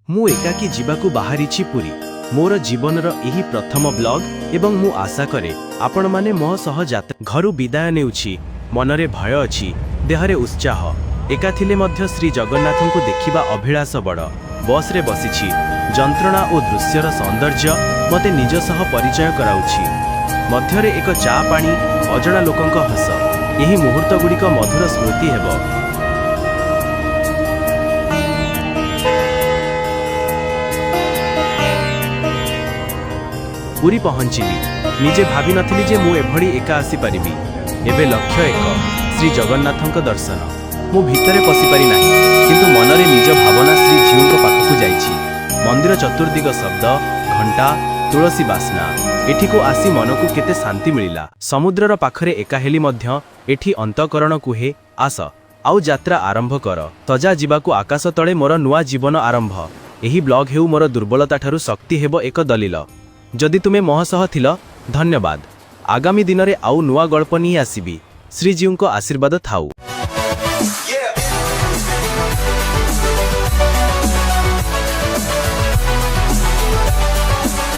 ମୁଁ ଏକାକୀ ଯିବାକୁ ବାହାରିଛି ପୁରୀ। ମୋର ଜୀବନର ଏହି ପ୍ରଥମ ବ୍ଲଗ ଏବଂ ମୁଁ ଆଶା କରେ ଆପଣମାନେ ମୋ ସହ ଘରୁ ବିଦାୟ ନେଉଛି। ମନରେ ଭୟ ଅଛି, ଦେହରେ ଉତ୍ସାହ। ଏକା ଥିଲେ ମଧ୍ୟ ଶ୍ରୀ ଜଗନ୍ନାଥଙ୍କୁ ଦେଖିବା ଅଭିଳାଷ ବଡ଼। ବସ୍ରେ ବସିଛି, ଯନ୍ତ୍ରଣା ଓ ଦୃଶ୍ୟର ସୌନ୍ଦର୍ଯ୍ୟ ମୋତେ ନିଜ ସହ ପରିଚୟ କରାଉଛି। ମଧ୍ୟରେ ଏକ ଚା ପାଣି, ଅଜଣା ଲୋକଙ୍କ ହସ। ଏହି ମୁହୂର୍ତ୍ତଗୁଡ଼ିକ ମଧୁର ସ୍ମୃତି ହେବ। ପୁରୀ ପହଞ୍ଚିଲି। ନିଜେ ଭାବିନଥିଲି ଯେ ମୁଁ ଏଭଳି ଏକା ଆସିପାରିବି। ଏବେ ଲକ୍ଷ୍ୟ ଏକ, ଶ୍ରୀ ଜଗନ୍ନାଥଙ୍କ ଦର୍ଶନ। ମୁଁ ଭିତରେ ପଶିପାରି ନାହିଁ, କିନ୍ତୁ ମନରେ ନିଜ ଭାବନା ଶ୍ରୀଜୀଉଙ୍କ ପାଖକୁ ଯାଇଛି। ମନ୍ଦିର ଚତୁର୍ଦିଗ ଶବ୍ଦ, ଘଣ୍ଟା, ତୁଳସୀ ବାସ୍ନା। ଏଠିକୁ ଆସି ମନକୁ କେତେ ଶାନ୍ତି ମିଳିଲା। ସମୁଦ୍ରର ପାଖରେ ଏକା ହେଲି ମଧ୍ୟ ଏଠି ଅନ୍ତଃକରଣ କୁହେ, ଆସ ଆଉ ଯାତ୍ରା ଆରମ୍ଭ କର। ସଜା ଯିବାକୁ ଆକାଶ ତଳେ ମୋର ନୂଆ ଜୀବନ ଆରମ୍ଭ। ଏହି ବ୍ଲଗ ହେଉ ମୋର ଦୁର୍ବଳତାଠାରୁ ଶକ୍ତି ହେବ ଏକ ଦଲିଲ। ଯଦି ତୁମେ ମୋ ସହ ଥିଲ, ଧନ୍ୟବାଦ। ଆଗାମୀ ଦିନରେ ଆଉ ନୂଆ ଗଳ୍ପ ନେଇ ଆସିବି। ଶ୍ରୀଜୀଉଙ୍କ ଆଶୀର୍ବାଦ ଥାଉ।